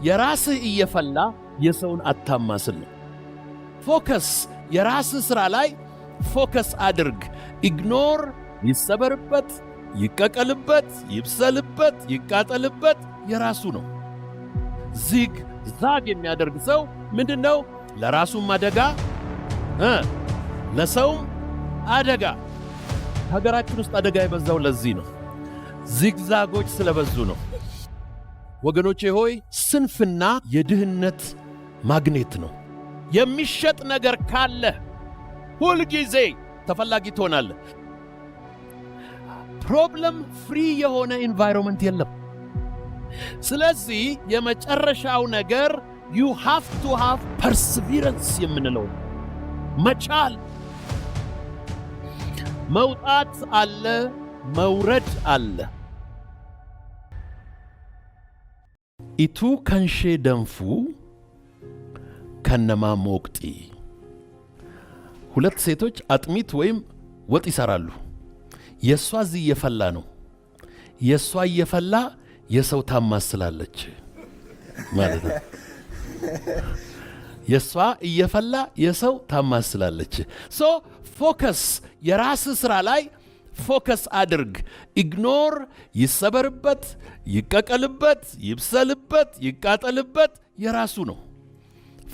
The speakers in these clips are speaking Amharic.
የራስህ እየፈላ የሰውን አታማስል ነው። ፎከስ የራስህ ሥራ ላይ ፎከስ አድርግ። ኢግኖር ይሰበርበት፣ ይቀቀልበት፣ ይብሰልበት፣ ይቃጠልበት የራሱ ነው። ዚግ ዛግ የሚያደርግ ሰው ምንድነው? ለራሱም አደጋ ለሰውም አደጋ። ሀገራችን ውስጥ አደጋ የበዛው ለዚህ ነው። ዚግዛጎች ስለበዙ ነው። ወገኖቼ ሆይ ስንፍና የድህነት ማግኔት ነው። የሚሸጥ ነገር ካለ ሁል ጊዜ ተፈላጊ ትሆናለህ። ፕሮብለም ፍሪ የሆነ ኢንቫይሮንመንት የለም። ስለዚህ የመጨረሻው ነገር you have to have perseverance የምንለው መቻል። መውጣት አለ፣ መውረድ አለ። ኢቱ ከንሼ ደንፉ ከነማ ሞቅጢ። ሁለት ሴቶች አጥሚት ወይም ወጥ ይሰራሉ። የሷ እዚህ እየፈላ ነው። የሷ እየፈላ የሰው ታማስላለች ማለት ነው። የሷ እየፈላ የሰው ታማስላለች። ሶ ፎከስ የራስ ሥራ ላይ ፎከስ አድርግ። ኢግኖር ይሰበርበት፣ ይቀቀልበት፣ ይብሰልበት፣ ይቃጠልበት የራሱ ነው።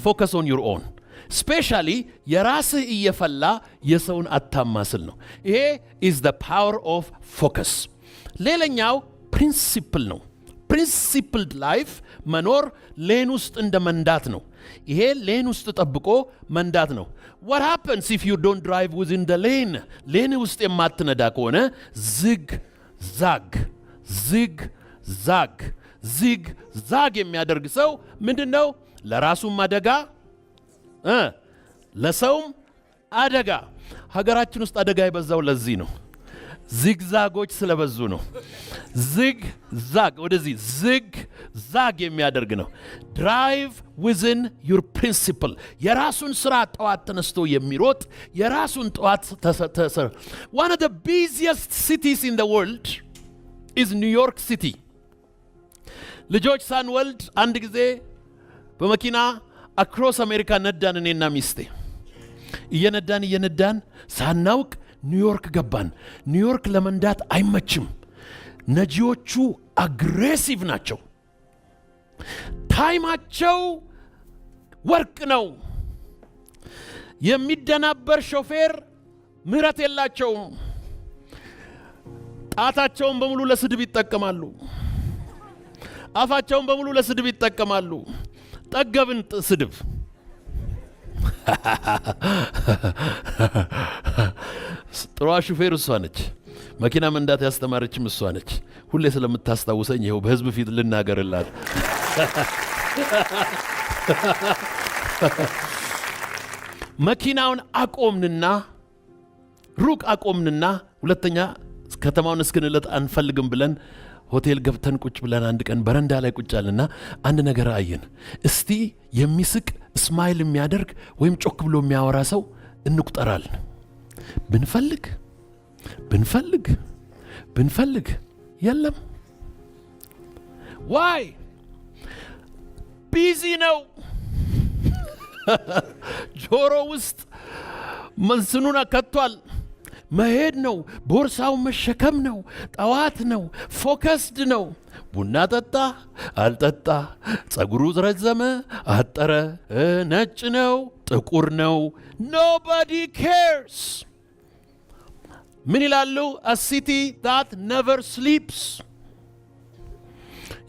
ፎከስ ኦን ዩር ኦን። ስፔሻሊ የራስህ እየፈላ የሰውን አታማስል ነው። ይሄ is the power of focus። ሌላኛው ፕሪንሲፕል ነው። ፕሪንሲፕልድ ላይፍ መኖር ሌን ውስጥ እንደ መንዳት ነው። ይሄ ሌን ውስጥ ጠብቆ መንዳት ነው። what happens if you don't drive within the lane? ሌን ውስጥ የማትነዳ ከሆነ ዝግ ዛግ ዝግ ዛግ ዝግ ዛግ የሚያደርግ ሰው ምንድነው? ለራሱም አደጋ ለሰውም አደጋ። ሀገራችን ውስጥ አደጋ የበዛው ለዚህ ነው። ዚግዛጎች ስለበዙ ነው። ዝግ ዛግ ወደዚህ ዝግ ዛግ የሚያደርግ ነው። ድራይቭ ዊዝን ዩር ፕሪንሲፕል። የራሱን ስራ ጠዋት ተነስቶ የሚሮጥ የራሱን ጠዋት one of the busiest cities in the world is New York City። ልጆች ሳንወልድ አንድ ጊዜ በመኪና አክሮስ አሜሪካ ነዳን። እኔና ሚስቴ እየነዳን ሳናውቅ ኒውዮርክ ገባን። ኒውዮርክ ለመንዳት አይመችም። ነጂዎቹ አግሬሲቭ ናቸው። ታይማቸው ወርቅ ነው። የሚደናበር ሾፌር ምህረት የላቸውም። ጣታቸውን በሙሉ ለስድብ ይጠቀማሉ። አፋቸውን በሙሉ ለስድብ ይጠቀማሉ። ጠገብን ስድብ። ጥሯ ሹፌር እሷ ነች። መኪና መንዳት ያስተማረችም እሷ ነች። ሁሌ ስለምታስታውሰኝ ይኸው በህዝብ ፊት ልናገርላት። መኪናውን አቆምንና ሩቅ አቆምንና ሁለተኛ ከተማውን እስክንለጥ አንፈልግም ብለን ሆቴል ገብተን ቁጭ ብለን አንድ ቀን በረንዳ ላይ ቁጭ አለና አንድ ነገር አየን። እስቲ የሚስቅ ስማይል የሚያደርግ ወይም ጮክ ብሎ የሚያወራ ሰው እንቁጠራለን። ብንፈልግ የለም። ዋይ ቢዚ ነው። ጆሮ ውስጥ መንስኑን ከቷል። መሄድ ነው። ቦርሳው መሸከም ነው። ጠዋት ነው። ፎከስድ ነው። ቡና ጠጣ አልጠጣ፣ ጸጉሩ ረዘመ አጠረ፣ ነጭ ነው ጥቁር ነው፣ nobody cares። ምን ይላሉ? a city that never sleeps።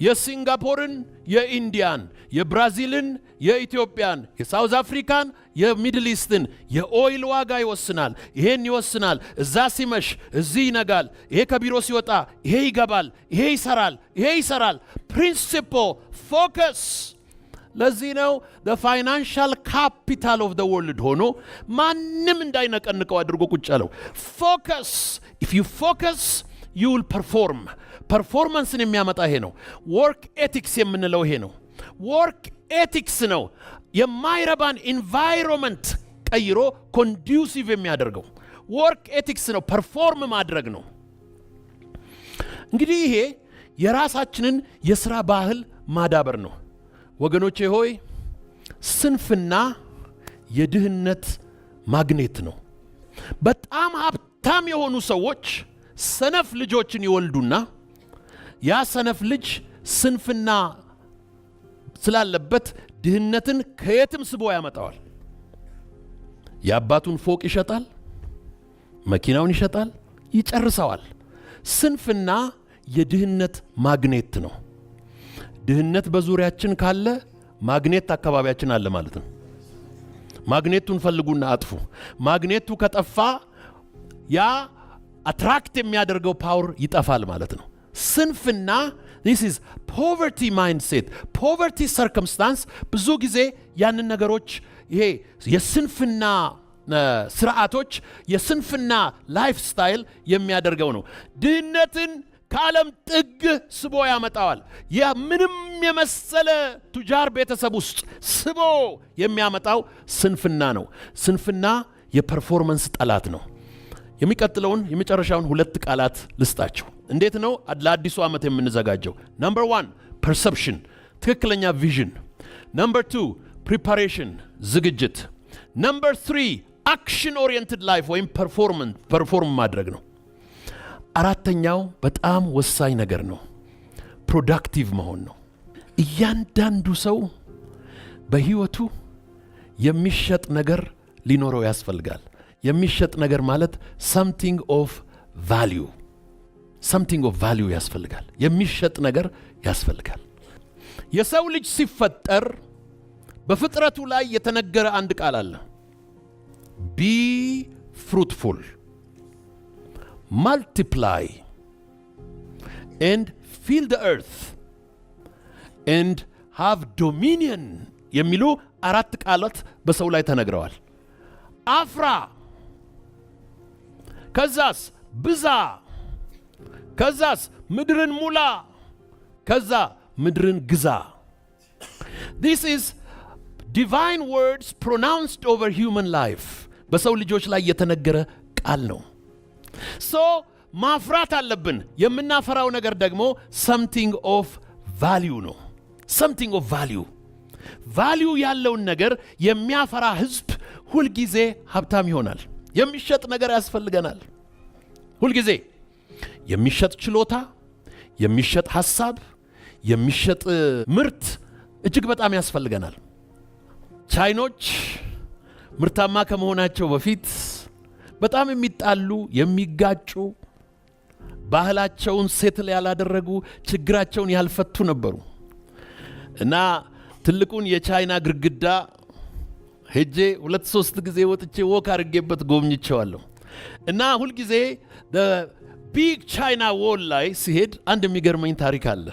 የሲንጋፖርን፣ የኢንዲያን፣ የብራዚልን፣ የኢትዮጵያን፣ የሳውዝ አፍሪካን፣ የሚድል ኢስትን የኦይል ዋጋ ይወስናል። ይሄን ይወስናል። እዛ ሲመሽ እዚህ ይነጋል። ይሄ ከቢሮ ሲወጣ ይሄ ይገባል። ይሄ ይሰራል። ፕሪንሲፕል ፎከስ። ለዚህ ነው the financial capital of the world ሆኖ ማንም እንዳይነቀንቀው አድርጎ ቁጭ ያለው። ፎከስ if you focus you will perform። ፐርፎርማንስን የሚያመጣ ይሄ ነው። ወርክ ኤቲክስ የምንለው ይሄ ነው። ወርክ ኤቲክስ ነው የማይረባን ኢንቫይሮንመንት ቀይሮ ኮንዱሲቭ የሚያደርገው። ወርክ ኤቲክስ ነው፣ ፐርፎርም ማድረግ ነው። እንግዲህ ይሄ የራሳችንን የሥራ ባህል ማዳበር ነው። ወገኖቼ ሆይ ስንፍና የድህነት ማግኔት ነው። በጣም ሀብታም የሆኑ ሰዎች ሰነፍ ልጆችን ይወልዱና ያ ሰነፍ ልጅ ስንፍና ስላለበት ድህነትን ከየትም ስቦ ያመጣዋል። የአባቱን ፎቅ ይሸጣል፣ መኪናውን ይሸጣል፣ ይጨርሰዋል። ስንፍና የድህነት ማግኔት ነው። ድህነት በዙሪያችን ካለ ማግኔት አካባቢያችን አለ ማለት ነው። ማግኔቱን ፈልጉና አጥፉ። ማግኔቱ ከጠፋ ያ አትራክት የሚያደርገው ፓወር ይጠፋል ማለት ነው። ስንፍና this is poverty mindset, poverty circumstance ብዙ ጊዜ ያንን ነገሮች ይሄ የስንፍና ስርዓቶች የስንፍና ላይፍ ስታይል የሚያደርገው ነው። ድህነትን ከዓለም ጥግ ስቦ ያመጣዋል። ያ ምንም የመሰለ ቱጃር ቤተሰብ ውስጥ ስቦ የሚያመጣው ስንፍና ነው። ስንፍና የፐርፎርማንስ ጠላት ነው። የሚቀጥለውን የመጨረሻውን 2 ቃላት ልስጣችሁ። እንዴት ነው ለአዲሱ ዓመት የምንዘጋጀው? ነምበር 1 ፐርሰፕሽን፣ ትክክለኛ ቪዥን። ነምበር 2 ፕሪፓሬሽን፣ ዝግጅት። ነምበር 3 አክሽን ኦሪየንትድ ላይፍ ወይም ፐርፎርም ማድረግ ነው። 4ኛው በጣም ወሳኝ ነገር ነው፣ ፕሮዳክቲቭ መሆን ነው። እያንዳንዱ ሰው በህይወቱ የሚሸጥ ነገር ሊኖረው ያስፈልጋል። የሚሸጥ ነገር ማለት something of value ያስፈልጋል። የሚሸጥ ነገር ያስፈልጋል። የሰው ልጅ ሲፈጠር በፍጥረቱ ላይ የተነገረ አንድ ቃል አለ። be fruitful, multiply and fill the earth and have dominion የሚሉ 4 ቃላት በሰው ላይ ተነግረዋል። አፍራ፣ ከዛስ ብዛ፣ ከዛስ ምድርን ሙላ፣ ከዛ ምድርን ግዛ። This is divine words pronounced over human life. በሰው ልጆች ላይ የተነገረ ቃል ነው። ማፍራት አለብን። የምናፈራው ነገር ደግሞ something of value ነው። something of value ያለውን ነገር የሚያፈራ ህዝብ ሁልጊዜ ሀብታም ይሆናል። የሚሸጥ ነገር ያስፈልገናል። ሁልጊዜ የሚሸጥ ችሎታ፣ የሚሸጥ ሐሳብ፣ የሚሸጥ ምርት እጅግ በጣም ያስፈልገናል። ቻይኖች ምርታማ ከመሆናቸው በፊት በጣም የሚጣሉ፣ የሚጋጩ፣ ባህላቸውን ሴትል ያላደረጉ፣ ችግራቸውን ያልፈቱ ነበሩ እና ትልቁን የቻይና ግድግዳ ሄጄ 2-3 ጊዜ ወጥቼ ወክ አድርጌበት ጎብኝቼዋለሁ እና ሁልጊዜ ቢግ ቻይና ዎል ላይ ሲሄድ አንድ የሚገርመኝ ታሪክ አለ።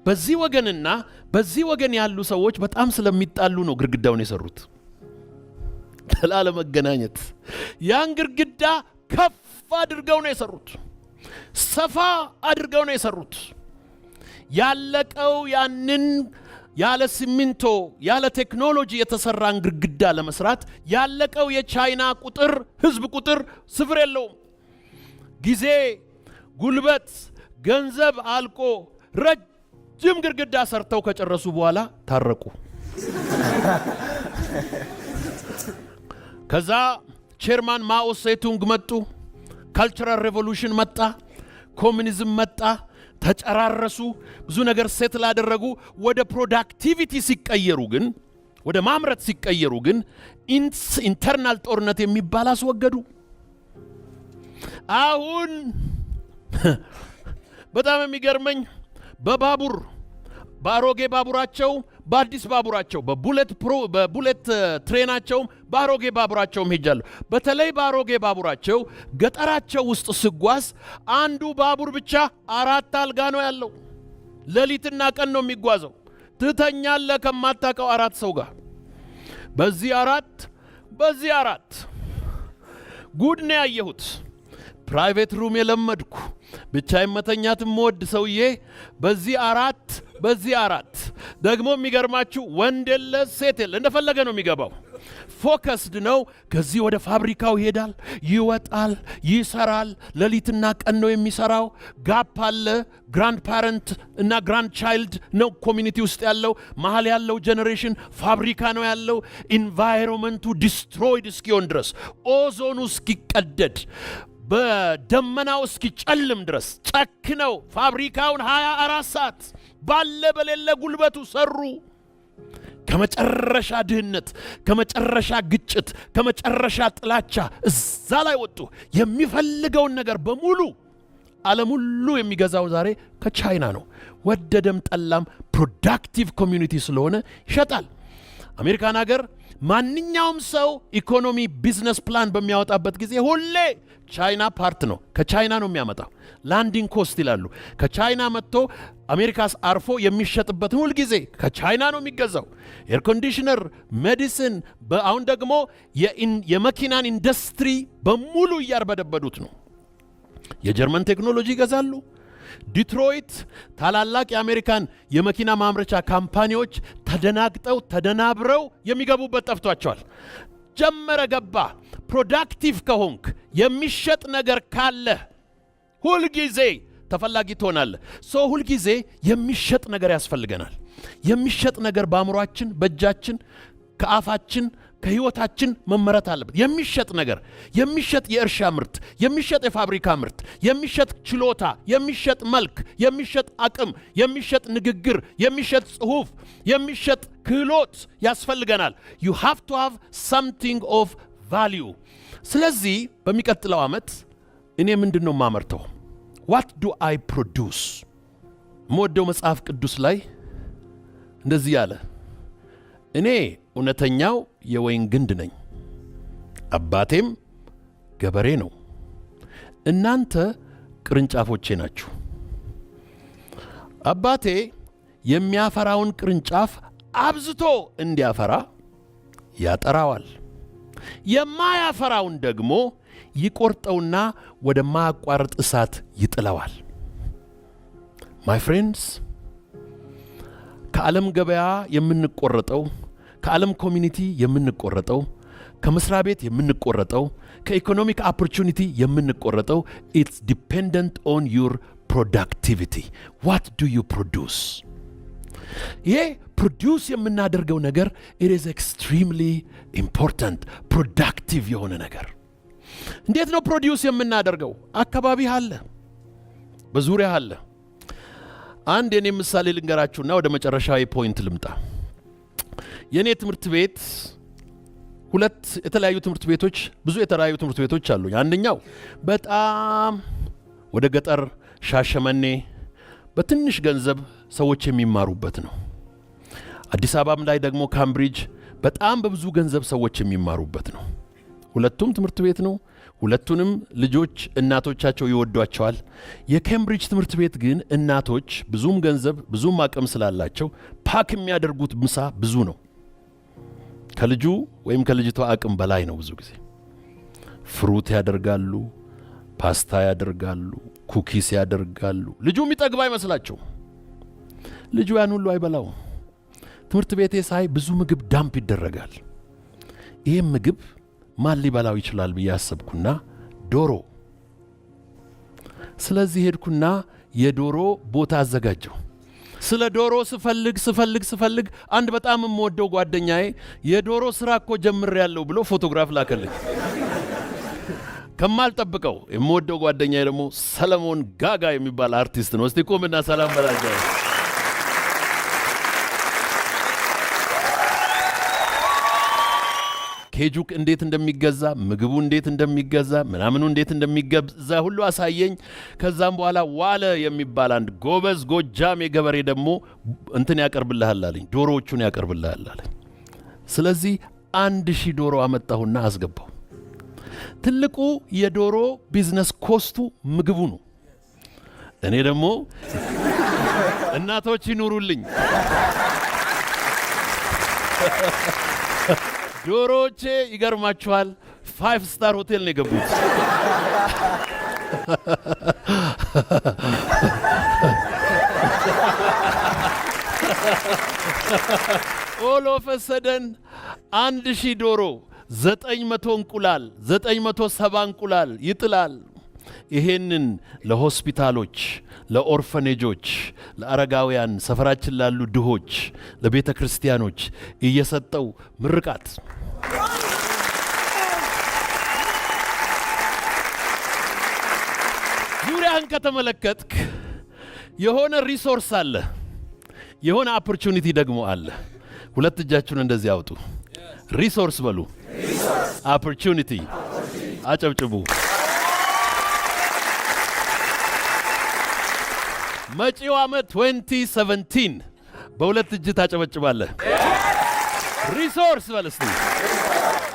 በዚህ ወገንና በዚህ ወገን ያሉ ሰዎች በጣም ስለሚጣሉ ነው ግድግዳውን የሰሩት ላለመገናኘት። ያን ግድግዳ ከፍ አድርገው ነው የሰሩት፣ ሰፋ አድርገው ነው የሰሩት። ያለቀው ያንን ያለ ሲሚንቶ ያለ ቴክኖሎጂ የተሰራን ግድግዳ ለመስራት ያለቀው የቻይና ቁጥር ህዝብ ቁጥር ስፍር የለውም። ጊዜ፣ ጉልበት፣ ገንዘብ አልቆ ረጅም ግድግዳ ሰርተው ከጨረሱ በኋላ ታረቁ። ከዛ ቼርማን ማኦ ሴቱንግ መጡ። ካልቸራል ሬቮሉሽን መጣ፣ ኮሙኒዝም መጣ፣ ተጨራረሱ፣ ብዙ ነገር ሴትል አደረጉ። ወደ ፕሮዳክቲቪቲ ሲቀየሩ ግን ወደ ማምረት ሲቀየሩ ግን ኢንተርናል ጦርነት የሚባል አስወገዱ። አሁን በጣም የሚገርመኝ በባቡር በአሮጌ ባቡራቸው በአዲስ ባቡራቸው በቡሌት ትሬናቸው በአሮጌ ባቡራቸውም ሄጃለሁ። በተለይ በአሮጌ ባቡራቸው ገጠራቸው ውስጥ ስጓዝ አንዱ ባቡር ብቻ 4 አልጋ ነው ያለው። ሌሊትና ቀን ነው የሚጓዘው። ትተኛለህ ከማታውቀው 4 ሰው ጋር። በዚህ 4 ጉድ ነው ያየሁት። ፕራይቬት ሩም የለመድኩ ብቻዬን መተኛት የምወድ ሰውዬ በዚህ 4 ደግሞ የሚገርማችሁ ወንድ የለ ሴት የለ እንደፈለገ ነው የሚገባው። ፎከስድ ነው። ከዚህ ወደ ፋብሪካው ይሄዳል፣ ይወጣል፣ ይሰራል። ሌሊትና ቀን ነው የሚሰራው። ጋፕ አለ። ግራንድ ፓረንት እና ግራንድ ቻይልድ ነው ኮሚኒቲ ውስጥ ያለው። መሀል ያለው ጀኔሬሽን ፋብሪካ ነው ያለው። ኢንቫይሮንመንቱ ዲስትሮይድ እስኪሆን ድረስ፣ ኦዞኑ እስኪቀደድ፣ በደመናው እስኪጨልም ድረስ ጨክነው ፋብሪካውን 24 ሰዓት ባለ በሌለ ጉልበቱ ሰሩ። ከመጨረሻ ድህነት፣ ከመጨረሻ ግጭት፣ ከመጨረሻ ጥላቻ እዛ ላይ ወጡ። የሚፈልገውን ነገር በሙሉ ዓለም ሁሉ የሚገዛው ዛሬ ከቻይና ነው። ወደደም ጠላም ፕሮዳክቲቭ ኮሚዩኒቲ ስለሆነ ይሸጣል። አሜሪካን ሀገር ማንኛውም ሰው ኢኮኖሚ ቢዝነስ ፕላን በሚያወጣበት ጊዜ ሁሌ ቻይና ፓርት ነው። ከቻይና ነው የሚያመጣው። ላንዲንግ ኮስት ይላሉ። ከቻይና መጥቶ አሜሪካስ አርፎ የሚሸጥበትን ሁል ጊዜ ከቻይና ነው የሚገዛው። ኤር ኮንዲሽነር፣ ሜዲሲን፣ አሁን ደግሞ የመኪናን ኢንዱስትሪ በሙሉ እያርበደበዱት ነው። የጀርመን ቴክኖሎጂ ይገዛሉ። ዲትሮይት ታላላቅ የአሜሪካን የመኪና ማምረቻ ካምፓኒዎች ተደናግጠው ተደናብረው የሚገቡበት ጠፍቷቸዋል። ጀመረ ገባ። ፕሮዳክቲቭ ከሆንክ የሚሸጥ ነገር ካለ ሁልጊዜ ተፈላጊ ትሆናለህ። ሰው ሁልጊዜ የሚሸጥ ነገር ያስፈልገናል። የሚሸጥ ነገር በአእምሯችን፣ በእጃችን፣ ከአፋችን፣ ከህይወታችን መመረት አለበት። የሚሸጥ ነገር፣ የሚሸጥ የእርሻ ምርት፣ የሚሸጥ የፋብሪካ ምርት፣ የሚሸጥ ችሎታ፣ የሚሸጥ መልክ፣ የሚሸጥ አቅም፣ የሚሸጥ ንግግር፣ የሚሸጥ ጽሁፍ፣ የሚሸጥ ክህሎት ያስፈልገናል። you have to have something of value። ስለዚህ በሚቀጥለው ዓመት እኔ ምንድነው ማመርተው? what do I produce? ሞደው መጽሐፍ ቅዱስ ላይ እንደዚህ ያለ፣ እኔ እውነተኛው የወይን ግንድ ነኝ፣ አባቴም ገበሬ ነው፣ እናንተ ቅርንጫፎቼ ናችሁ። አባቴ የሚያፈራውን ቅርንጫፍ አብዝቶ እንዲያፈራ ያጠራዋል፣ የማያፈራውን ደግሞ ይቆርጠውና ወደ ማያቋርጥ እሳት ይጥለዋል። my friends፣ ከዓለም ገበያ የምንቆረጠው፣ ከዓለም ኮሚኒቲ የምንቆረጠው፣ ከመስሪያ ቤት የምንቆረጠው፣ ከኢኮኖሚክ ኦፖርቹኒቲ የምንቆረጠው it's dependent on your productivity. what do you produce? ይሄ ፕሮዲውስ የምናደርገው ነገር it is extremely important. productive የሆነ ነገር እንዴት ነው ፕሮዲውስ የምናደርገው? አካባቢ አለ፣ በዙሪያ አለ። አንድ የኔ ምሳሌ ልንገራችሁና ወደ መጨረሻዊ ፖይንት ልምጣ። የኔ ትምህርት ቤት ሁለት የተለያዩ ትምህርት ቤቶች፣ ብዙ የተለያዩ ትምህርት ቤቶች አሉ። አንደኛው በጣም ወደ ገጠር ሻሸመኔ በትንሽ ገንዘብ ሰዎች የሚማሩበት ነው። አዲስ አበባም ላይ ደግሞ ካምብሪጅ በጣም በብዙ ገንዘብ ሰዎች የሚማሩበት ነው። ሁለቱም ትምህርት ቤት ነው። ሁለቱንም ልጆች እናቶቻቸው ይወዷቸዋል። የኬምብሪጅ ትምህርት ቤት ግን እናቶች ብዙም ገንዘብ ብዙም አቅም ስላላቸው ፓክ የሚያደርጉት ምሳ ብዙ ነው። ከልጁ ወይም ከልጅቷ አቅም በላይ ነው። ብዙ ጊዜ ፍሩት ያደርጋሉ፣ ፓስታ ያደርጋሉ፣ ኩኪስ ያደርጋሉ። ልጁ የሚጠግብ አይመስላቸው። ልጁ ያን ሁሉ አይበላው። ትምህርት ቤቴ ሳይ ብዙ ምግብ ዳምፕ ይደረጋል። ይሄም ምግብ ማን ሊበላው ይችላል ብዬ አሰብኩና ዶሮ። ስለዚህ ሄድኩና የዶሮ ቦታ አዘጋጀው። ስለ ዶሮ ስፈልግ አንድ በጣም የምወደው ጓደኛዬ የዶሮ ስራ እኮ ጀምሬያለሁ ብሎ ፎቶግራፍ ላከልኝ። ከማልጠብቀው የምወደው ጓደኛዬ ደግሞ ሰለሞን ጋጋ የሚባል አርቲስት ነው። እስቲ ቆምና ሰላም በላቸው። ኬጁ እንዴት እንደሚገዛ፣ ምግቡ እንዴት እንደሚገዛ፣ ምናምኑ እንዴት እንደሚገዛ ሁሉ አሳየኝ። ከዛም በኋላ ዋለ የሚባል አንድ ጎበዝ ጎጃም የገበሬ ደግሞ እንትን ያቀርብልሃል አለኝ፣ ዶሮዎቹን ያቀርብልሃል አለኝ። ስለዚህ 1000 ዶሮ አመጣሁና አስገባው። ትልቁ የዶሮ ቢዝነስ ኮስቱ ምግቡ ነው። እኔ ደግሞ እናቶች ይኑሩልኝ ዶሮቼ ይገርማችኋል 5 ስታር ሆቴል ነው የገቡት። ኦል ኦፍ አ ሰደን 1000 ዶሮ 900 እንቁላል 970 እንቁላል ይጥላል። ይሄንን ለሆስፒታሎች፣ ለኦርፈኔጆች፣ ለአረጋውያን፣ ሰፈራችን ላሉ ድሆች፣ ለቤተ ክርስቲያኖች እየሰጠው ምርቃት። ዙሪያህን ከተመለከትክ የሆነ ሪሶርስ አለ፣ የሆነ ኦፖርቹኒቲ ደግሞ አለ። ሁለት እጃችሁን እንደዚህ አውጡ። ሪሶርስ በሉ፣ ኦፖርቹኒቲ አጨብጭቡ። መጪው ዓመት 2017 በሁለት እጅ ታጨበጭባለህ። ሪሶርስ በል እስቲ፣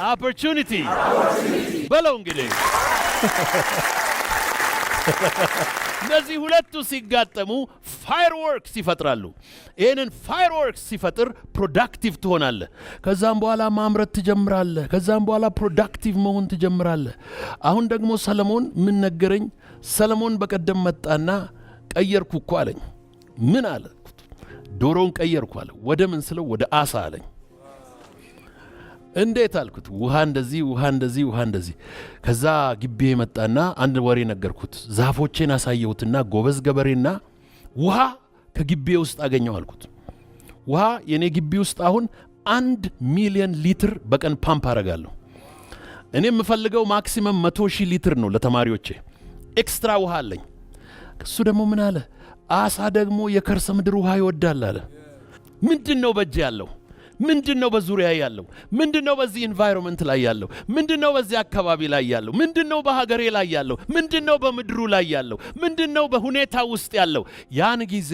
ኦፖርቹኒቲ በለው። እንግዲህ እነዚህ ሁለቱ ሲጋጠሙ ፋየርወርክስ ይፈጥራሉ። ይህንን ፋየርወርክስ ሲፈጥር ፕሮዳክቲቭ ትሆናለህ። ከዛም በኋላ ማምረት ትጀምራለህ። ከዛም በኋላ ፕሮዳክቲቭ መሆን ትጀምራለህ። አሁን ደግሞ ሰለሞን ምን ነገረኝ? ሰለሞን በቀደም መጣና ቀየርኩ እኮ አለኝ። ምን አለ? ዶሮውን ቀየርኩ አለ። ወደ ምን ስለው ወደ አሳ አለኝ። እንዴት አልኩት? ውሃ እንደዚህ ውሃ እንደዚህ ውሃ እንደዚህ። ከዛ ግቢ መጣና አንድ ወሬ ነገርኩት። ዛፎቼን አሳየሁትና ጎበዝ ገበሬና ውሃ ከግቢ ውስጥ አገኘው አልኩት። ውሃ የኔ ግቢ ውስጥ አሁን 1 ሚሊዮን ሊትር በቀን ፓምፕ አረጋለሁ። እኔ የምፈልገው ማክሲመም 100,000 ሊትር ነው ለተማሪዎቼ። ኤክስትራ ውሃ አለኝ። እሱ ደግሞ ምን አለ? አሳ ደግሞ የከርሰ ምድር ውሃ ይወዳል አለ። ምንድነው በእጅ ያለው? ምንድነው በዙሪያ ያለው? ምንድነው በዚህ ኢንቫይሮንመንት ላይ ያለው? ምንድነው በዚህ አካባቢ ላይ ያለው? ምንድነው በሀገሬ ላይ ያለው? ምንድነው በምድሩ ላይ ያለው? ምንድነው በሁኔታ ውስጥ ያለው? ያን ጊዜ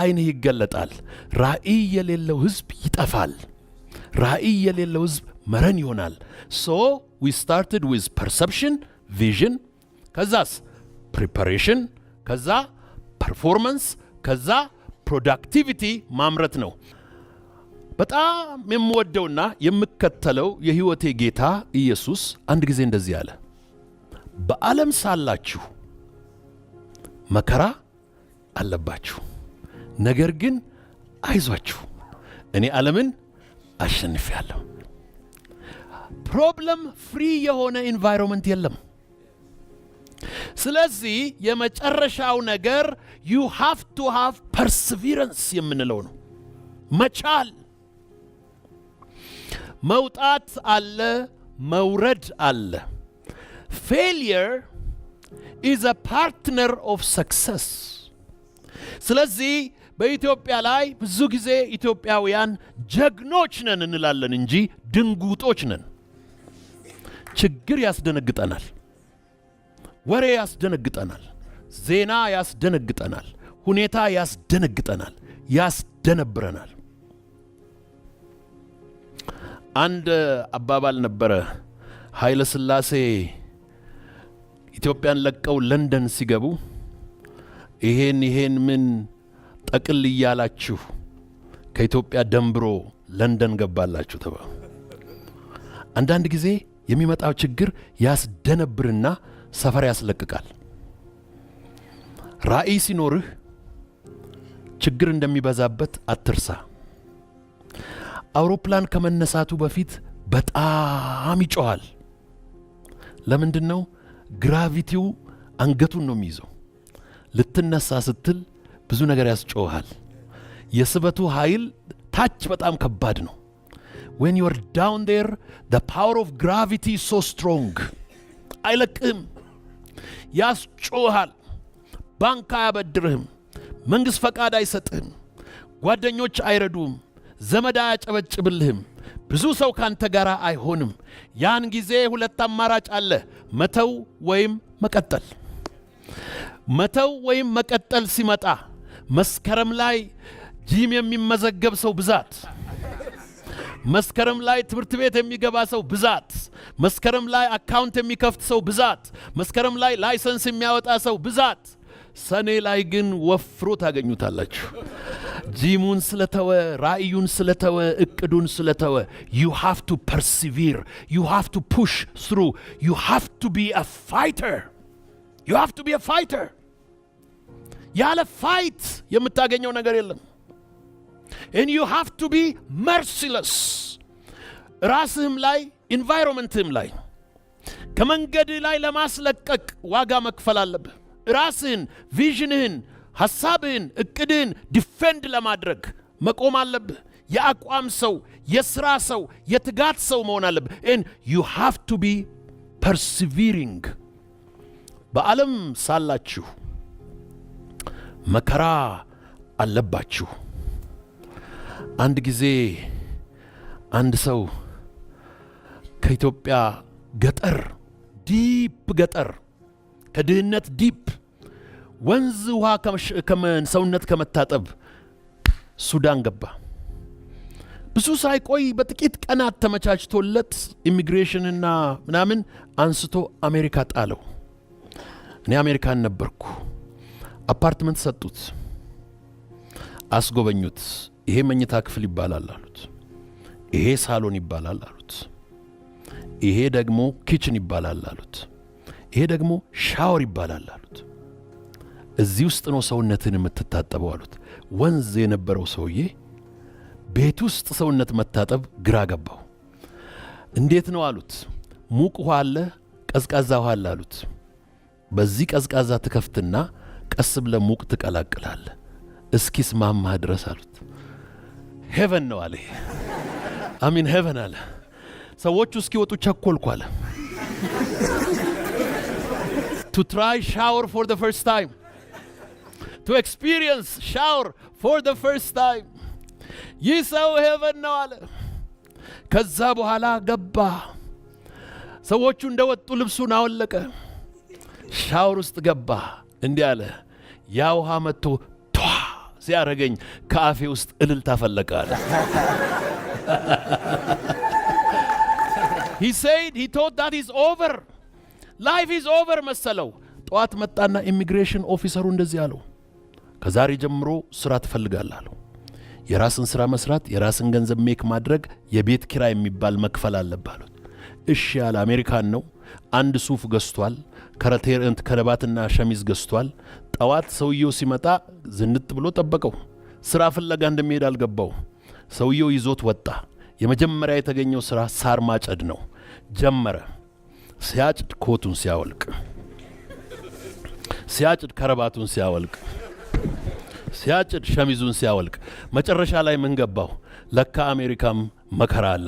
አይንህ ይገለጣል። ራእይ የሌለው ህዝብ ይጠፋል። ራእይ የሌለው ህዝብ መረን ይሆናል። So we started with perception, vision, ከዛስ preparation፣ ከዛ ፐርፎርማንስ፣ ከዛ ፕሮዳክቲቪቲ ማምረት ነው። በጣም የምወደውና የምከተለው የህይወቴ ጌታ ኢየሱስ አንድ ጊዜ እንደዚህ አለ። በዓለም ሳላችሁ መከራ አለባችሁ፣ ነገር ግን አይዟችሁ እኔ ዓለምን አሸንፌአለሁ። ፕሮብለም ፍሪ የሆነ ኢንቫይሮንመንት የለም። ስለዚህ የመጨረሻው ነገር you have to have perseverance የምንለው ነው። መቻል። መውጣት አለ፣ መውረድ አለ። failure is a partner of success። ስለዚህ በኢትዮጵያ ላይ ብዙ ጊዜ ኢትዮጵያውያን ጀግኖች ነን እንላለን እንጂ ድንጉጦች ነን። ችግር ያስደነግጠናል፣ ወሬ ያስደነግጠናል፣ ዜና ያስደነግጠናል፣ ሁኔታ ያስደነግጠናል፣ ያስደነብረናል። አንድ አባባል ነበረ። ኃይለ ሥላሴ ኢትዮጵያን ለቀው ለንደን ሲገቡ ይሄን ምን ጠቅል እያላችሁ ከኢትዮጵያ ደንብሮ ለንደን ገባላችሁ ተባሉ። አንዳንድ ጊዜ የሚመጣው ችግር ያስደነብርና ሰፈር ያስለቅቃል። ራእይ ሲኖርህ ችግር እንደሚበዛበት አትርሳ። አውሮፕላን ከመነሳቱ በፊት በጣም ይጮሃል። ለምንድነው? ግራቪቲው አንገቱን ነው የሚይዘው። ልትነሳ ስትል ብዙ ነገር ያስጮሃል። የስበቱ ኃይል ታች በጣም ከባድ ነው። when you are down there the power of gravity is so strong አይለቅህም፣ ያስጮሃል። ባንክ አያበድርህም፣ መንግሥት ፈቃድ አይሰጥህም፣ ጓደኞች አይረዱም፣ ዘመድ አያጨበጭብልህም፣ ብዙ ሰው ካንተ ጋር አይሆንም። ያን ጊዜ ሁለት አማራጭ አለ፣ መተው ወይም መቀጠል። መተው ወይም መቀጠል ሲመጣ መስከረም ላይ ጂም የሚመዘገብ ሰው ብዛት፣ መስከረም ላይ ትምህርት ቤት የሚገባ ሰው ብዛት፣ መስከረም ላይ አካውንት የሚከፍት ሰው ብዛት፣ መስከረም ላይ ላይሰንስ የሚያወጣ ሰው ብዛት፣ ሰኔ ላይ ግን ወፍሮ ታገኙታላችሁ። ጂሙን ስለተወ፣ ራእዩን ስለተወ፣ እቅዱን ስለተወ። you have to persevere, you have to push through, you have to be a fighter, you have to be a fighter። ያለ ፋይት የምታገኘው ነገር የለም። and you have to be merciless። ራስህም ላይ ኢንቫይሮንመንትህም ላይ ከመንገድ ላይ ለማስለቀቅ ዋጋ መክፈል አለብህ። ራስህን፣ ቪዥንህን፣ ሐሳብህን፣ እቅድህን ዲፌንድ ለማድረግ መቆም አለብህ። የአቋም ሰው፣ የሥራ ሰው፣ የትጋት ሰው መሆን አለብህ። and you have to be persevering። በዓለም ሳላችሁ መከራ አለባችሁ። አንድ ጊዜ አንድ ሰው ከኢትዮጵያ ገጠር ዲፕ ገጠር ከድህነት ዲፕ ወንዝ ውሃ ሰውነት ከመታጠብ ሱዳን ገባ። ብዙ ሳይቆይ በጥቂት ቀናት ተመቻችቶለት ኢሚግሬሽንና ምናምን አንስቶ አሜሪካ ጣለው። እኔ አሜሪካን ነበርኩ። አፓርትመንት ሰጡት፣ አስጎበኙት። ይሄ መኝታ ክፍል ይባላል አሉት። ይሄ ሳሎን ይባላል አሉት። ይሄ ደግሞ ኪችን ይባላል አሉት። ይሄ ደግሞ ሻወር ይባላል አሉት። እዚህ ውስጥ ነው ሰውነትን የምትታጠበው አሉት። ወንዝ የነበረው ሰውዬ ቤት ውስጥ ሰውነት መታጠብ ግራ ገባው። እንዴት ነው አሉት። ሙቅ ውሃ አለ፣ ቀዝቃዛ ውሃ አለ አሉት። በዚህ ቀዝቃዛ ትከፍትና ቀስ ብለ ሙቅ ትቀላቅላለ እስኪስማማህ ድረስ አሉት። ሄቨን ነው አለ። አሚን ሄቨን አለ። ሰዎቹ እስኪወጡ ቸኮልኩ አለ። to try shower for the first time, to experience shower for the first time. ይህ ሰው ሄቨን ነው አለ። ከዛ በኋላ ገባ። ሰዎቹ እንደወጡ ልብሱን አወለቀ፣ ሻወር ውስጥ ገባ። እንዲህ አለ፣ ያ ውሃ መጥቶ ቷ ሲያረገኝ ከአፌ ውስጥ እልልታ ፈለቀ አለ። he said he thought that is over, life is over መሰለው። ጠዋት መጣና ኢሚግሬሽን ኦፊሰሩ እንደዚህ አለው፣ ከዛሬ ጀምሮ ስራ ትፈልጋለህ አለው። የራስን ስራ መስራት፣ የራስን ገንዘብ ሜክ ማድረግ፣ የቤት ኪራይ የሚባል መክፈል አለብህ አሉት። እሺ ያለ አሜሪካን ነው። አንድ ሱፍ ገዝቷል፣ ከረባትና ሸሚዝ ገዝቷል። ጠዋት ሰውየው ሲመጣ ዝንጥ ብሎ ጠበቀው። ስራ ፍለጋ እንደሚሄድ አልገባው። ሰውየው ይዞት ወጣ። የመጀመሪያ የተገኘው ስራ ሳር ማጨድ ነው። ጀመረ። ሲያጭድ ኮቱን ሲያወልቅ፣ ሲያጭድ ከረባቱን ሲያወልቅ፣ ሲያጭድ ሸሚዙን ሲያወልቅ፣ መጨረሻ ላይ ምን ገባው? ለካ አሜሪካም መከራ አለ።